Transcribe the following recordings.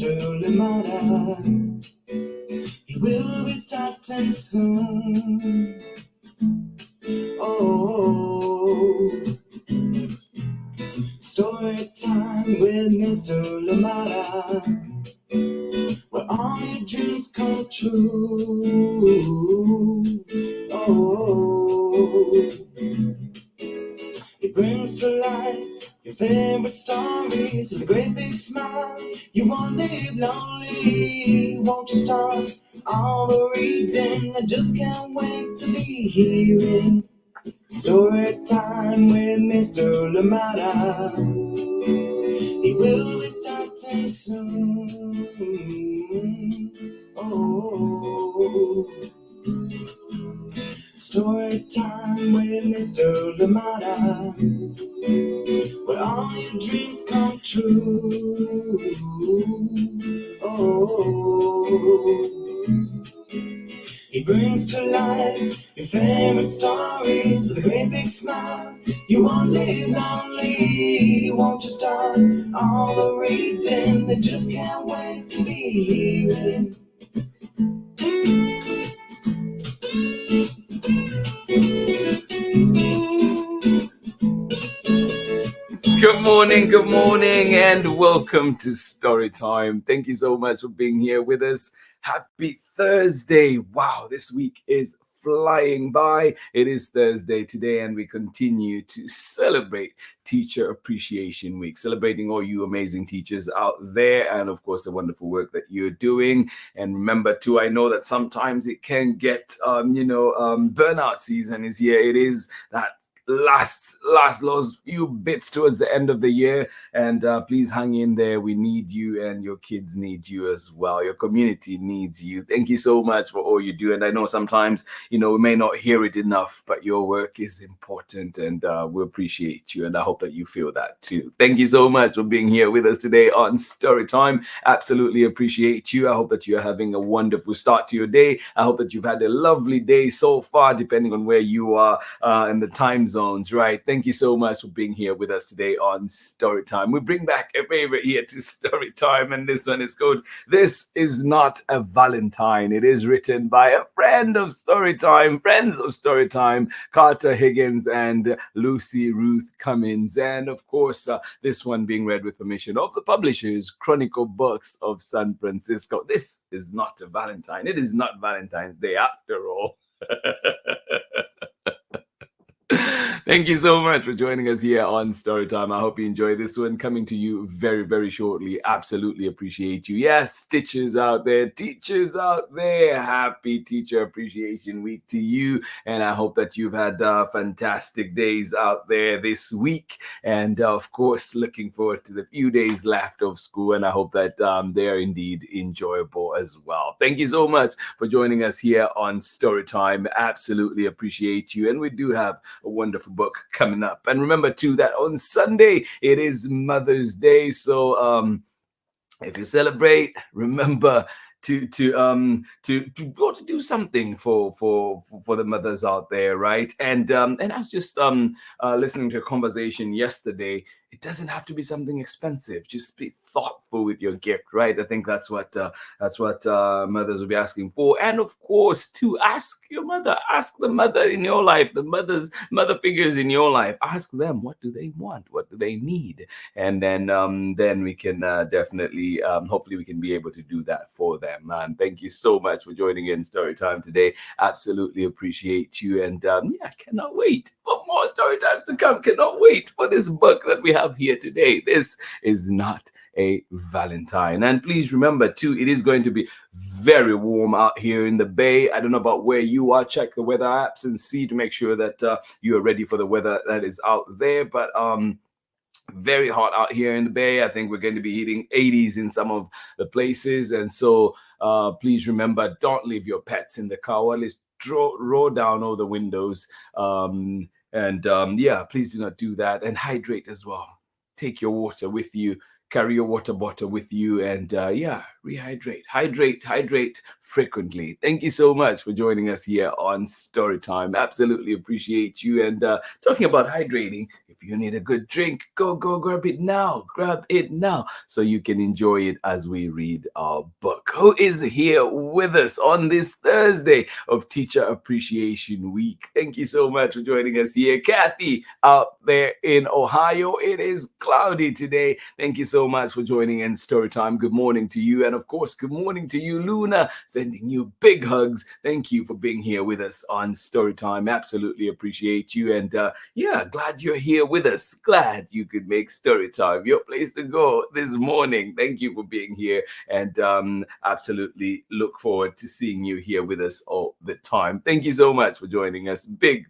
Mr. Limata. He will be starting soon. Oh, story time with Mr. Limata, where all your dreams come true. Oh, he brings to life your favorite stories with a great big smile. You won't live lonely, won't you start all the reading? I just can't wait to be hearing story time with Mr. Limata. He will be starting soon. Oh, story time with Mr. Limata, where all your dreams come true. Oh, he brings to life your favorite stories with a great big smile. You won't live lonely, won't you start all the reading? I just can't wait to be hearing. Good morning, and welcome to Story Time. Thank you so much for being here with us. Happy Thursday. Wow, this week is flying by. It is Thursday today, and we continue to celebrate Teacher Appreciation Week, celebrating all you amazing teachers out there, and of course the wonderful work that you're doing. And remember too, I know that sometimes it can get burnout season is here. It is that last few bits towards the end of the year, and please hang in there. We need you, and your kids need you as well. Your community needs you. Thank you so much for all you do. And I know sometimes we may not hear it enough, but your work is important, and we appreciate you, and I hope that you feel that too. Thank you so much for being here with us today on Story Time. Absolutely appreciate you. I hope that you're having a wonderful start to your day. I hope that you've had a lovely day so far, depending on where you are in the time zones, right? Thank you so much for being here with us today on Story Time. We bring back a favorite here to Story Time, and this one is called This Is Not a Valentine. It is written by a friend of Story Time, friends of Story Time, Carter Higgins and Lucy Ruth Cummins. And of course, this one being read with permission of the publishers, Chronicle Books of San Francisco. This is not a Valentine. It is not Valentine's Day after all. Thank you so much for joining us here on Storytime. I hope you enjoy this one, coming to you very, very shortly. Absolutely appreciate you. Yes, teachers out there, happy Teacher Appreciation Week to you. And I hope that you've had fantastic days out there this week. And of course, looking forward to the few days left of school. And I hope that they're indeed enjoyable as well. Thank you so much for joining us here on Storytime. Absolutely appreciate you. And we do have a wonderful book coming up. And remember too that on Sunday it is Mother's Day. So if you celebrate, remember to do something for the mothers out there, right? And I was just listening to a conversation yesterday. It doesn't have to be something expensive. Just be thoughtful with your gift, right? I think that's what mothers will be asking for. And of course, to ask your mother, ask the mother in your life, the mother figures in your life. Ask them, what do they want? What do they need? And then we can definitely, hopefully, we can be able to do that for them. Man, thank you so much for joining in Story Time today. Absolutely appreciate you, and cannot wait for more Story Times to come. Cannot wait for this book that we have here today. This is not a Valentine. And please remember too, it is going to be very warm out here in the Bay. I don't know about where you are. Check the weather apps and see to make sure that you are ready for the weather that is out there. But very hot out here in the Bay. I think we're going to be hitting 80s in some of the places. And so please remember, don't leave your pets in the car. Well, let's roll down all the windows. Please do not do that. And hydrate as well. Take your water with you. Carry your water bottle with you. And rehydrate, hydrate frequently. Thank you so much for joining us here on Storytime. Absolutely appreciate you. And talking about hydrating, if you need a good drink, go grab it now. Grab it now so you can enjoy it as we read our book. Who is here with us on this Thursday of Teacher Appreciation Week? Thank you so much for joining us here. Kathy out there in Ohio, it is cloudy today. Thank you so much for joining in Storytime. Good morning to you. And of course, good morning to you, Luna. Sending you big hugs. Thank you for being here with us on Storytime. Absolutely appreciate you. And yeah, glad you're here with us. Glad you could make Storytime your place to go this morning. Thank you for being here. And absolutely look forward to seeing you here with us all the time. Thank you so much for joining us. Big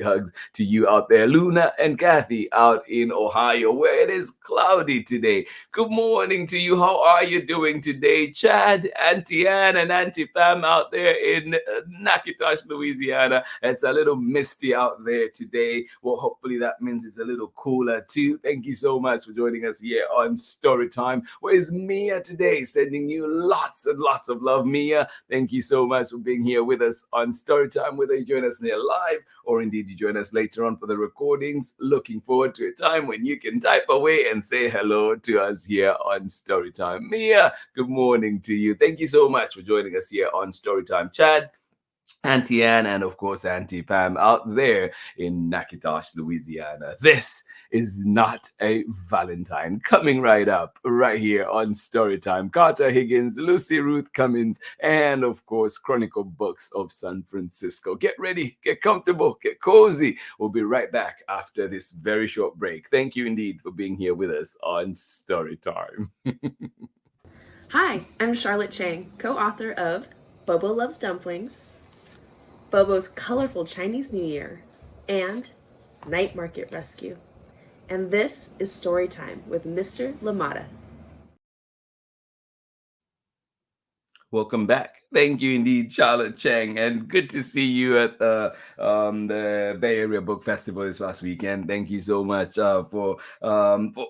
hugs to you out there, Luna and Kathy out in Ohio, where it is cloudy today. Good morning to you. How are you doing today? Chad, Auntie Ann, and Auntie Pam out there in Natchitoches, Louisiana. It's a little misty out there today. Well, hopefully that means it's a little cooler too. Thank you so much for joining us here on Storytime. Where's Mia today? Sending you lots and lots of love, Mia. Thank you so much for being here with us on Storytime, whether you join us here live or indeed you join us later on for the recordings. Looking forward to a time when you can type away and say hello to us here on Storytime. Mia, good morning to you. Thank you so much for joining us here on Storytime. Chad, Auntie Ann, and of course Auntie Pam out there in Natchitoches, Louisiana. This is Not a Valentine, coming right up right here on Storytime. Carter Higgins, Lucy Ruth Cummins, and of course Chronicle Books of San Francisco. Get ready, get comfortable, get cozy. We'll be right back after this very short break. Thank you indeed for being here with us on Storytime. Hi, I'm Charlotte Chang, co-author of Bobo Loves Dumplings, Bobo's Colorful Chinese New Year, and Night Market Rescue. And this is Storytime with Mr. Limata. Welcome back. Thank you indeed, Charlotte Chang, and good to see you at the Bay Area Book Festival this last weekend. Thank you so much for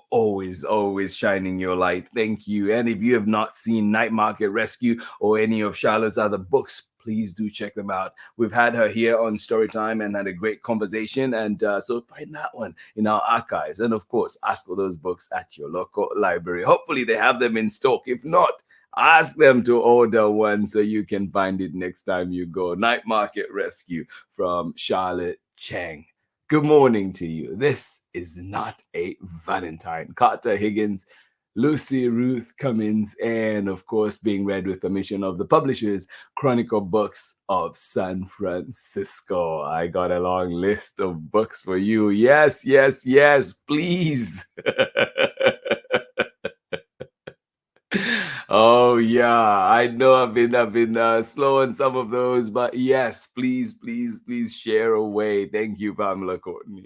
always shining your light. Thank you. And if you have not seen Night Market Rescue or any of Charlotte's other books, please do check them out. We've had her here on Storytime and had a great conversation. And so find that one in our archives. And of course, ask for those books at your local library. Hopefully they have them in stock. If not, ask them to order one so you can find it next time you go. Night Market Rescue from Charlotte Chang. Good morning to you. This is Not a Valentine. Carter Higgins, Lucy Ruth Cummins, and of course being read with permission of the publishers, Chronicle Books of San Francisco. I got a long list of books for you. Yes, please. Oh yeah, I know I've been slow on some of those, but yes, please share away. Thank you, Pamela Courtney.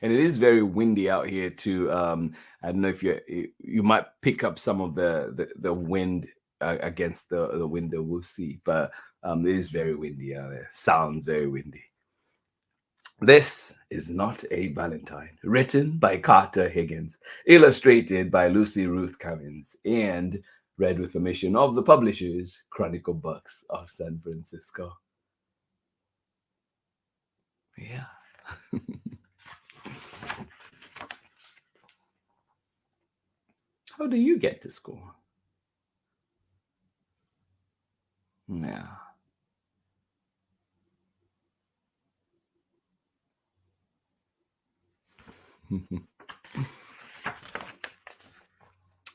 And it is very windy out here too. I don't know if you might pick up some of the wind against the window. We'll see, but it is very windy out there. Sounds very windy. This is Not a Valentine, written by Carter Higgins, illustrated by Lucy Ruth Cummins, and read with permission of the publishers, Chronicle Books of San Francisco. Yeah. How do you get to school? Yeah.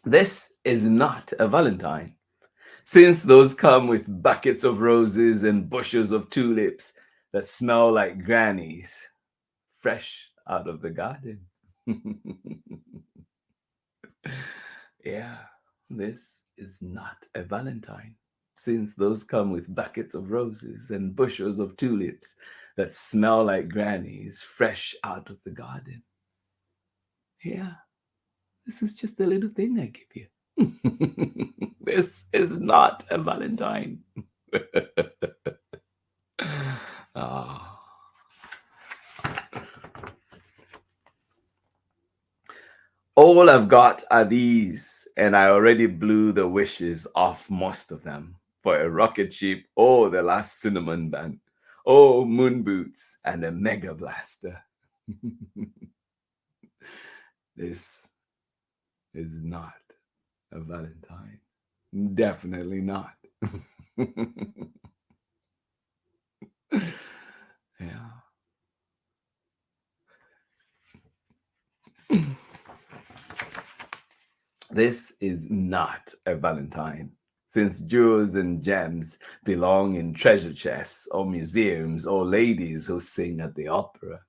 This is not a Valentine, since those come with buckets of roses and bushels of tulips that smell like grannies, fresh out of the garden. Yeah, this is not a Valentine, since those come with buckets of roses and bushels of tulips that smell like grannies, fresh out of the garden. Yeah, this is just a little thing I give you. This is not a Valentine. Oh. All I've got are these, and I already blew the wishes off most of them for a rocket ship or the last cinnamon bun, or moon boots and a mega blaster. This is not a Valentine. Definitely not. Yeah. This is not a Valentine, since jewels and gems belong in treasure chests or museums or ladies who sing at the opera.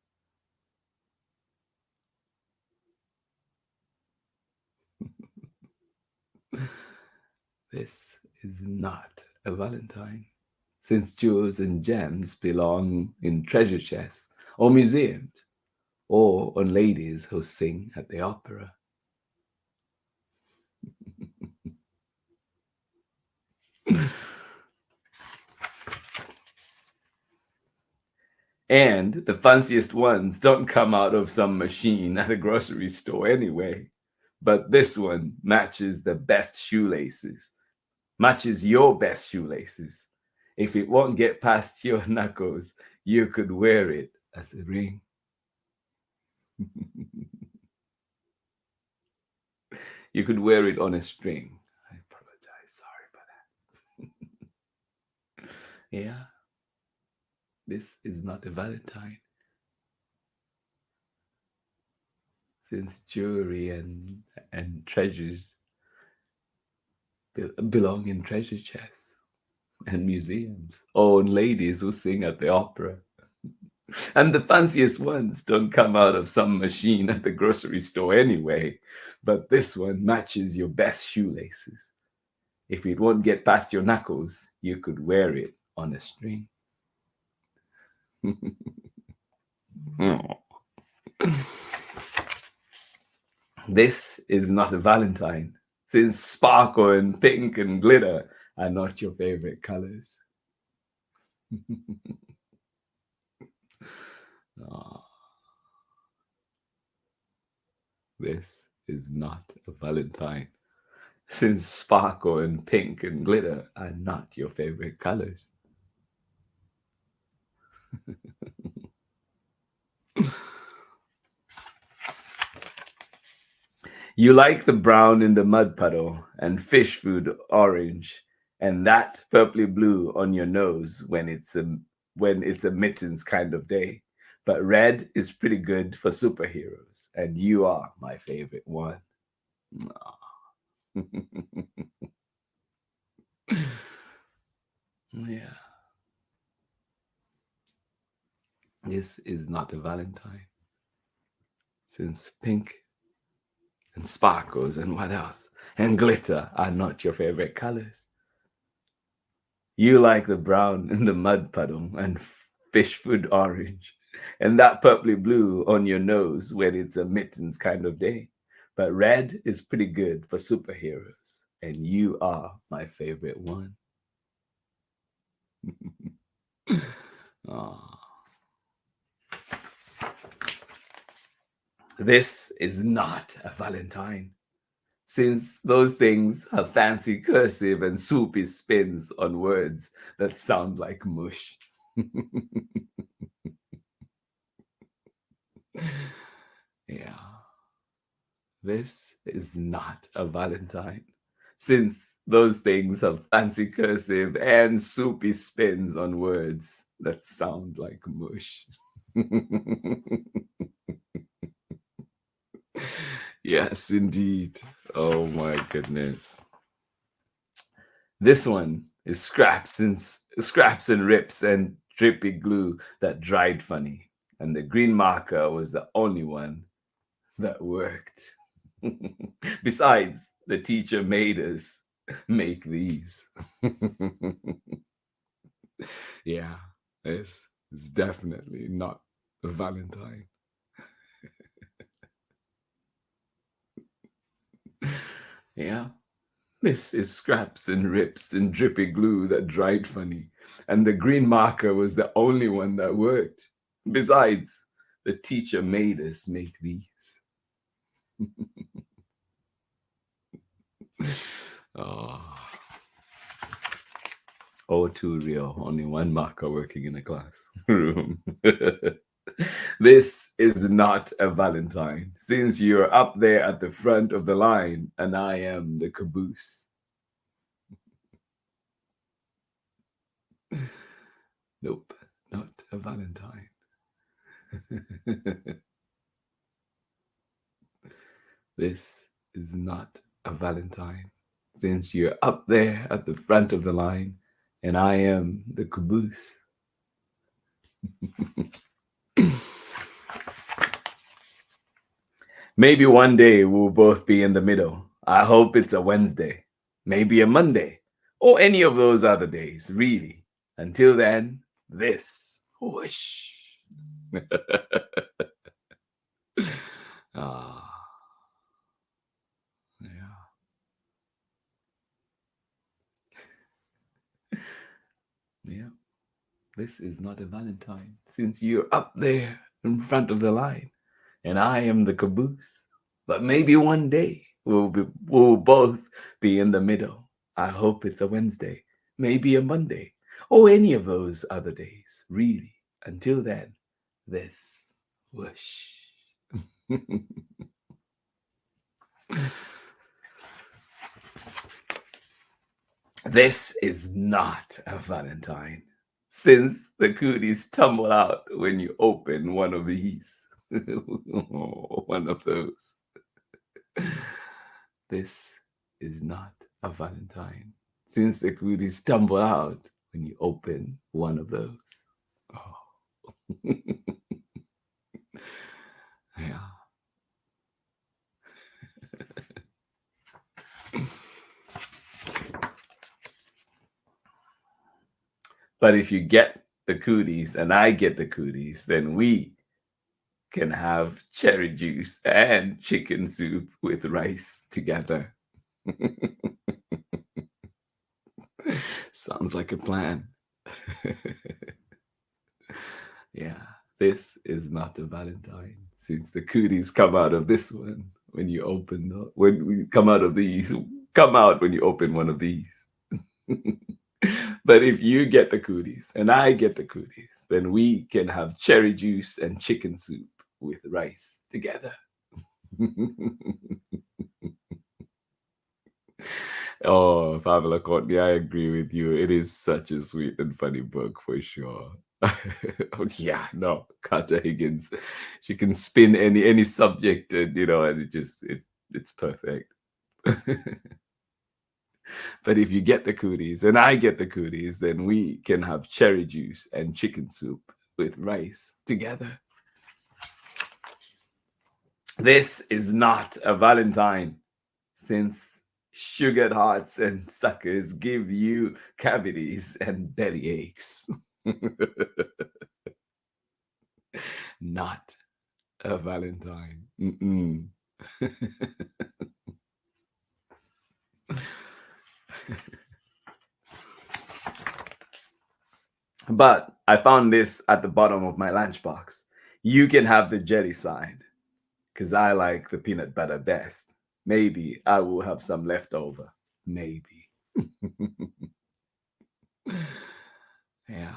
This is not a Valentine, since jewels and gems belong in treasure chests or museums or on ladies who sing at the opera. And the fanciest ones don't come out of some machine at a grocery store anyway. But this one matches the best shoelaces, matches your best shoelaces. If it won't get past your knuckles, you could wear it as a ring. You could wear it on a string. I apologize. Sorry about that. Yeah. This is not a Valentine. Since jewelry and treasures belong in treasure chests and museums, or on ladies who sing at the opera. And the fanciest ones don't come out of some machine at the grocery store anyway, but this one matches your best shoelaces. If it won't get past your knuckles, you could wear it on a string. This is not a Valentine, since sparkle and pink and glitter are not your favorite colors. Oh. This is not a Valentine, since sparkle and pink and glitter are not your favorite colors. You like the brown in the mud puddle and fish food orange, and that purpley blue on your nose when it's a mittens kind of day. But red is pretty good for superheroes, and you are my favorite one. Yeah. This is not a Valentine, since pink and sparkles and what else? And glitter are not your favorite colors. You like the brown in the mud puddle and fish food orange, and that purpley blue on your nose when it's a mittens kind of day. But red is pretty good for superheroes, and you are my favorite one. Oh. This is not a Valentine, since those things have fancy cursive and soupy spins on words that sound like mush. Yeah. This is not a Valentine, since those things have fancy cursive and soupy spins on words that sound like mush. Yes, indeed. Oh my goodness. This one is scraps and rips and drippy glue that dried funny, and the green marker was the only one that worked. Besides, the teacher made us make these. Yeah, this is definitely not a Valentine. Yeah, this is scraps and rips and drippy glue that dried funny, and the green marker was the only one that worked. Besides, the teacher made us make these. Oh, too real. Only one marker working in a classroom. This is not a Valentine, since you're up there at the front of the line and I am the caboose. Nope, not a Valentine. This is not a Valentine, since you're up there at the front of the line and I am the caboose. Maybe one day we'll both be in the middle. I hope it's a Wednesday, maybe a Monday, or any of those other days, really. Until then, this whoosh. Ah, yeah. Yeah. This is not a Valentine, since you're up there in front of the line and I am the caboose. But maybe one day we'll both be in the middle. I hope it's a Wednesday, maybe a Monday, or any of those other days, really. Until then, this whoosh. This is not a Valentine, since the cooties tumble out when you open one of these. One of those. This is not a Valentine, since the cooties tumble out when you open one of those. Oh. Yeah. But if you get the cooties and I get the cooties, then we can have cherry juice and chicken soup with rice together. Sounds like a plan. Yeah, this is not a Valentine, since the cooties come out of this one when you open the, when we come out of these, come out when you open one of these. But if you get the cooties and I get the cooties, then we can have cherry juice and chicken soup with rice together. Oh, Pamela Courtney, I agree with you. It is such a sweet and funny book for sure. Yeah, no, Carter Higgins, she can spin any subject, and and it's perfect. But if you get the cooties and I get the cooties, then we can have cherry juice and chicken soup with rice together. This is not a Valentine, since sugared hearts and suckers give you cavities and belly aches. Not a Valentine. But I found this at the bottom of my lunchbox. You can have the jelly side, because I like the peanut butter best. Maybe I will have some left over. Maybe. Yeah.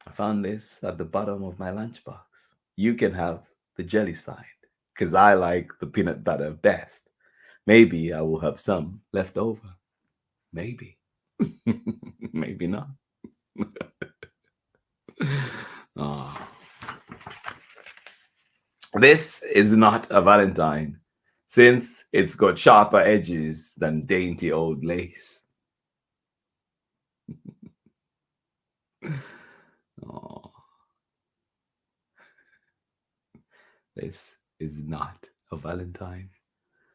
I found this at the bottom of my lunchbox. You can have the jelly side, because I like the peanut butter best. Maybe I will have some left over. Maybe. Maybe not. Oh. This is not a Valentine, since it's got sharper edges than dainty old lace. Oh. This is not a Valentine,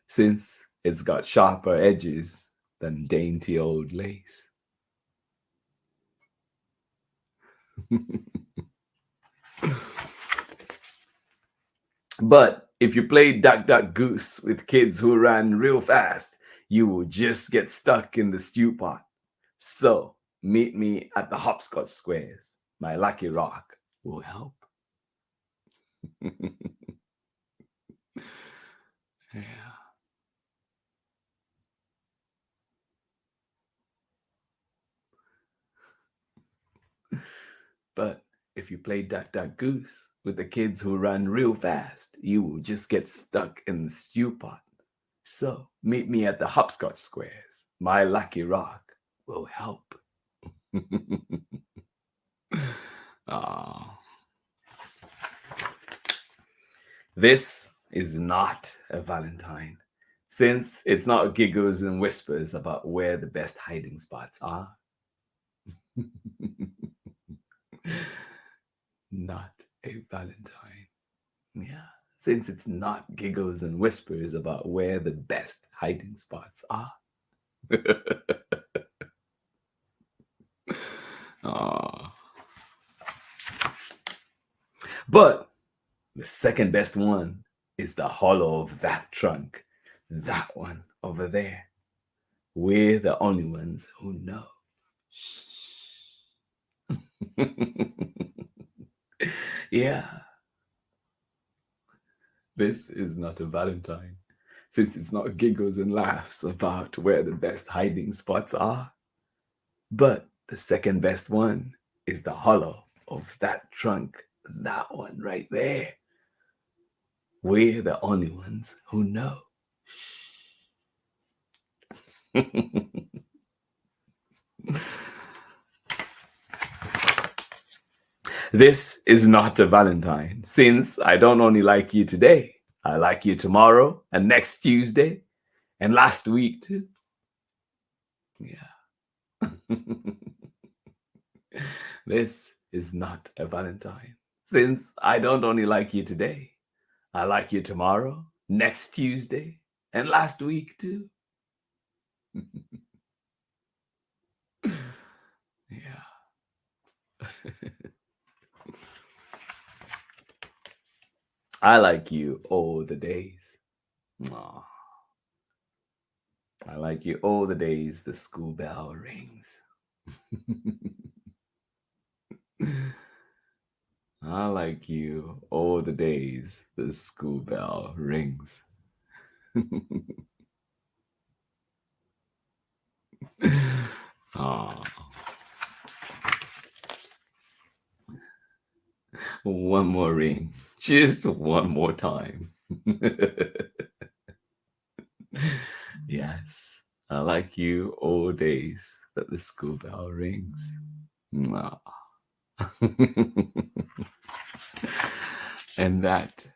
since it's got sharper edges than dainty old lace. But if you play Duck Duck Goose with kids who ran real fast, you will just get stuck in the stew pot. So meet me at the hopscotch squares. My lucky rock will help. Yeah. But if you play Duck Duck Goose with the kids who run real fast, you will just get stuck in the stew pot. So meet me at the hopscotch squares. My lucky rock will help. This is not a Valentine, since it's not giggles and whispers about where the best hiding spots are. Not a Valentine. Yeah, since it's not giggles and whispers about where the best hiding spots are. But the second best one is the hollow of that trunk. That one over there. We're the only ones who know. Yeah. This is not a Valentine, since it's not giggles and laughs about where the best hiding spots are. But the second best one is the hollow of that trunk. That one right there. We're the only ones who know. This is not a Valentine, since I don't only like you today, I like you tomorrow and next Tuesday and last week too. Yeah. This is not a Valentine, since I don't only like you today, I like you tomorrow, next Tuesday and last week too. Yeah. I like you all the days. Aww. I like you all the days the school bell rings. I like you all the days the school bell rings. Aww. One more ring. Just one more time. Yes, I like you all days that the school bell rings. And that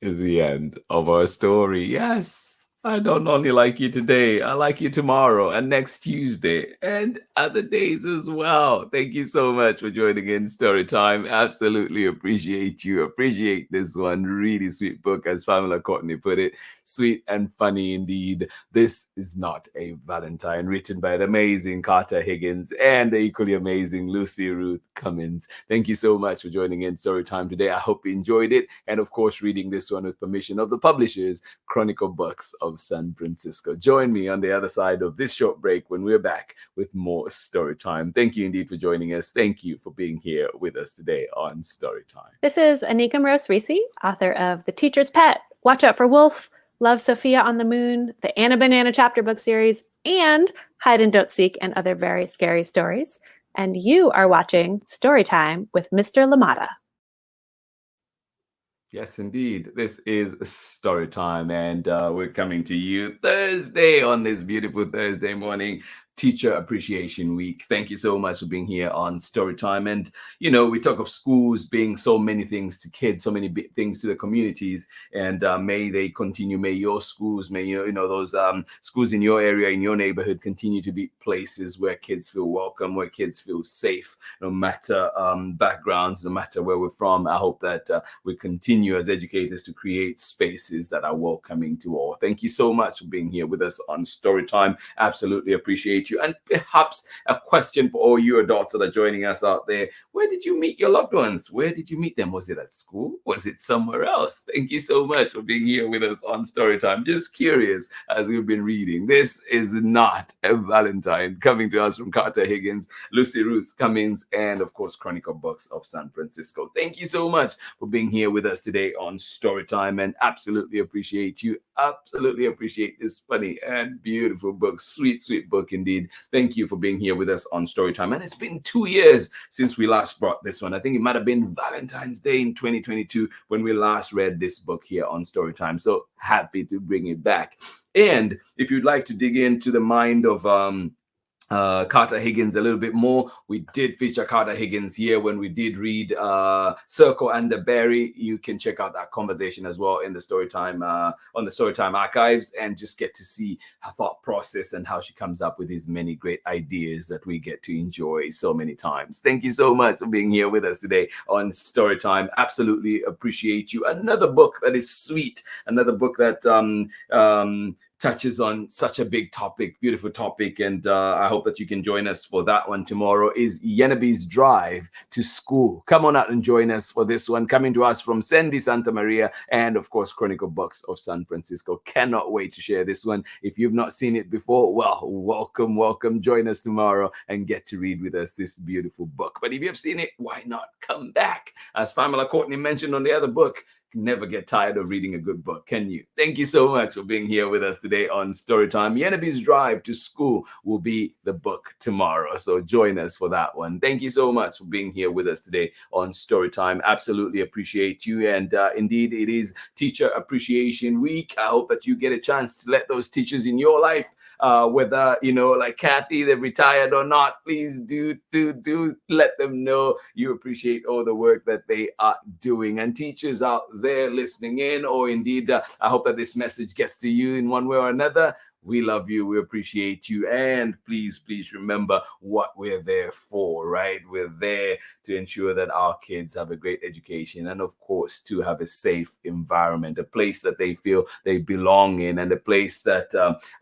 is the end of our story. Yes, I don't only like you today, I like you tomorrow and next Tuesday and other days as well. Thank you so much for joining in Story Time. Absolutely appreciate you. Appreciate this one. Really sweet book, as Pamela Courtney put it. Sweet and funny indeed. This is not a Valentine, written by the amazing Carter Higgins and the equally amazing Lucy Ruth Cummins. Thank you so much for joining in Story Time today. I hope you enjoyed it. And of course, reading this one with permission of the publishers, Chronicle Books of San Francisco. Join me on the other side of this short break when we're back with more Story Time. Thank you indeed for joining us. Thank you for being here with us today on Story Time. This is Anika Moroz-Reese, author of The Teacher's Pet, Watch Out for Wolf, Love Sophia on the Moon, the Anna Banana chapter book series, and Hide and Don't Seek and other very scary stories. And you are watching Story Time with Mr. Limata. Yes, indeed. This is Story Time, and we're coming to you Thursday on this beautiful Thursday morning, Teacher Appreciation Week. Thank you so much for being here on Story Time. And, you know, we talk of schools being so many things to kids, so many things to the communities, and may they continue. May your schools, may, you know, those schools in your area, in your neighborhood, continue to be places where kids feel welcome, where kids feel safe, no matter backgrounds, no matter where we're from. I hope that we continue as educators to create spaces that are welcoming to all. Thank you so much for being here with us on Story Time. Absolutely appreciate you. you. And perhaps a question for all you adults that are joining us out there: where did you meet your loved ones? Where did you meet them? Was it at school? Was it somewhere else? Thank you so much for being here with us on Storytime. Just curious as we've been reading. This is not a Valentine, coming to us from Carter Higgins, Lucy Ruth Cummins, and of course, Chronicle Books of San Francisco. Thank you so much for being here with us today on Storytime, and absolutely appreciate you. Absolutely appreciate this funny and beautiful book. Sweet, sweet book indeed. Thank you for being here with us on Storytime. And it's been 2 years since we last brought this one. I think it might have been Valentine's Day in 2022 when we last read this book here on Storytime. So happy to bring it back. And if you'd like to dig into the mind of Carter Higgins a little bit more, we did feature Carter Higgins here when we did read Circle and the Berry. You can check out that conversation as well in the Storytime on the Storytime archives, and just get to see her thought process and how she comes up with these many great ideas that we get to enjoy so many times. Thank you so much for being here with us today on Storytime. Absolutely appreciate you. Another book that is sweet, another book that touches on such a big topic, beautiful topic, and I hope that you can join us for that one tomorrow, is Yenabe's Drive to School. Come on out and join us for this one, coming to us from Sandy Santa Maria and of course Chronicle Books of San Francisco. Cannot wait to share this one. If you've not seen it before, well, welcome. Join us tomorrow and get to read with us this beautiful book. But if you've seen it, why not come back? As Pamela Courtney mentioned on the other book, never get tired of reading a good book, can you? Thank you so much for being here with us today on Storytime. Yenabe's Drive to School will be the book tomorrow, so join us for that one. Thank you so much for being here with us today on Storytime. Absolutely appreciate you, and indeed it is Teacher Appreciation Week. I hope that you get a chance to let those teachers in your life, whether, you know, like Kathy, they're retired or not, please do let them know you appreciate all the work that they are doing. And teachers out there listening in, or indeed, I hope that this message gets to you in one way or another. We love you. We appreciate you. And please remember what we're there for, right? We're there to ensure that our kids have a great education, and of course, to have a safe environment, a place that they feel they belong in, and a place that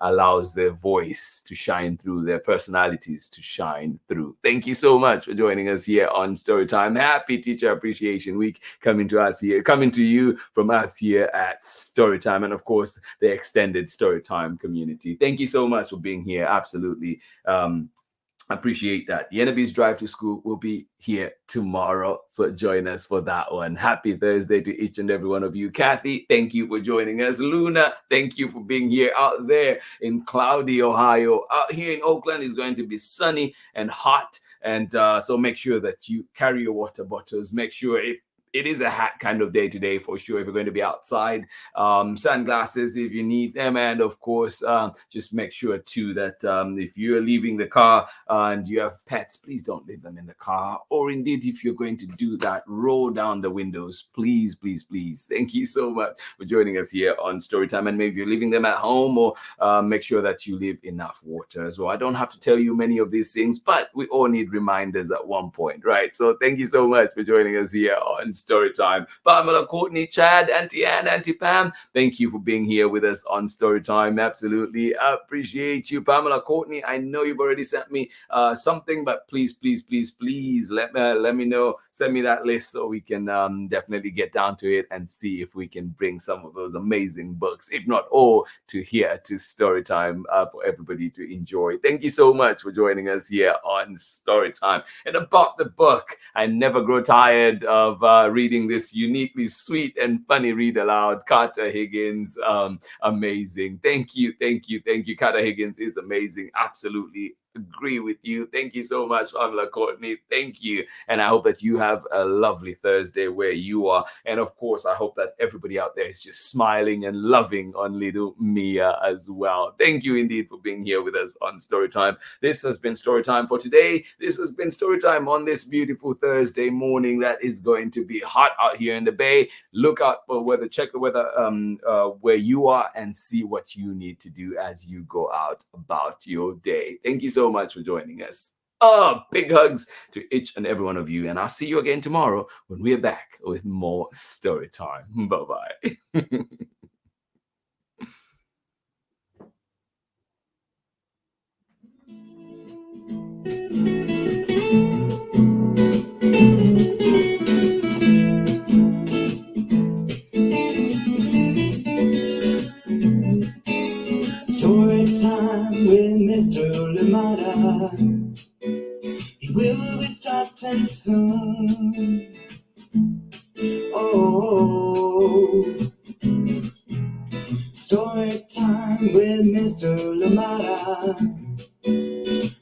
allows their voice to shine through, their personalities to shine through. Thank you so much for joining us here on Storytime. Happy Teacher Appreciation Week coming to you from us here at Storytime, and of course, the extended Storytime community. Thank you so much for being here. Absolutely appreciate that. Yenabe's Drive to School will be here tomorrow, so join us for that one. Happy Thursday to each and every one of you. Kathy, thank you for joining us. Luna, thank you for being here. Out there in cloudy Ohio, out here in Oakland is going to be sunny and hot, and so make sure that you carry your water bottles. Make sure, if it is a hat kind of day today for sure, if you're going to be outside, sunglasses if you need them, and of course just make sure too that if you're leaving the car and you have pets, please don't leave them in the car, or indeed if you're going to do that, roll down the windows, please. Thank you so much for joining us here on Storytime. And maybe you're leaving them at home, or make sure that you leave enough water as well. I don't have to tell you many of these things, but we all need reminders at one point, right? So thank you so much for joining us here on Storytime. Pamela, Courtney, Chad, Auntie Ann, Auntie Pam, thank you for being here with us on Storytime. Absolutely appreciate you. Pamela, Courtney, I know you've already sent me something, but please let me know. Send me that list so we can definitely get down to it and see if we can bring some of those amazing books, if not all, to here to Storytime for everybody to enjoy. Thank you so much for joining us here on Storytime. And about the book, I never grow tired of reading this uniquely sweet and funny read aloud. Carter Higgins, amazing. Thank you. Carter Higgins is amazing. Absolutely agree with you. Thank you so much, Pamela Courtney. Thank you. And I hope that you have a lovely Thursday where you are. And of course, I hope that everybody out there is just smiling and loving on little Mia as well. Thank you indeed for being here with us on Storytime. This has been Storytime for today. This has been Storytime on this beautiful Thursday morning that is going to be hot out here in the Bay. Look out for weather, check the weather where you are, and see what you need to do as you go out about your day. Thank you so much for joining us. Big hugs to each and every one of you, and I'll see you again tomorrow when we're back with more story time. Bye-bye. soon. Oh, story time with Mr. Limata,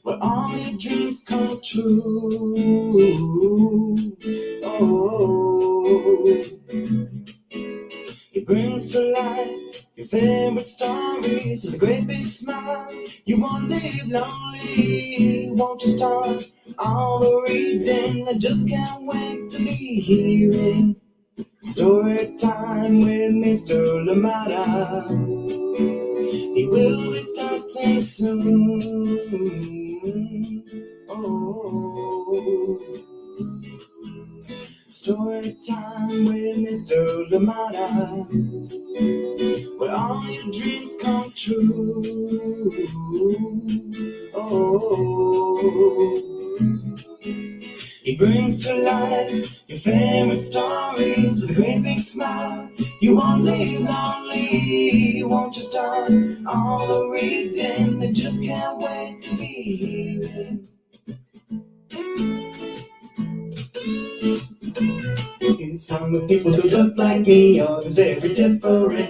where all your dreams come true. Oh, he brings to life your favorite stories with a great big smile. You won't live lonely, won't you start all the reading? I just can't wait to be hearing story time with Mr. Limata. He will be starting soon. Oh, story time with Mr. Limata, where all your dreams come true. Oh, he brings to life your favorite stories with a great big smile. You won't live lonely, won't you start all the reading? I just can't wait to be hearing. Some people who look like me, others very different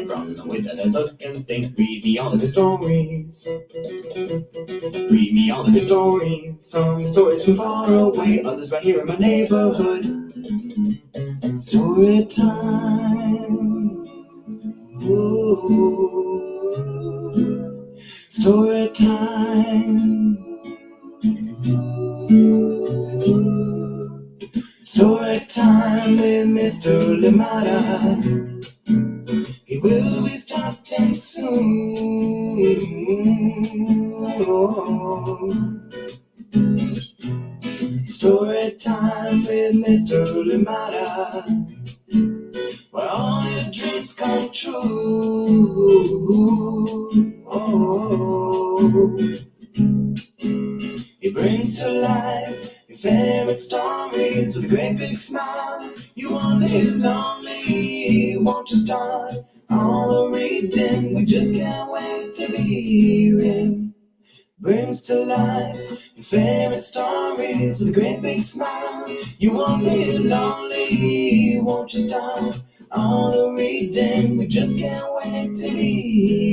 from the way that I look and think. Read me all of the stories. Read me all of the stories. Some stories from far away, others right here in my neighborhood. Story time. Ooh. Story time. Story time with Mr. Limata. He will be starting soon. Oh. Story time with Mr. Limata, where all your dreams come true. Oh. He brings to life your favorite stories with a great big smile. You won't live lonely, won't you start all the reading? We just can't wait to be hearing. Brings to life your favorite stories with a great big smile. You won't live lonely, won't you start all the reading? We just can't wait to be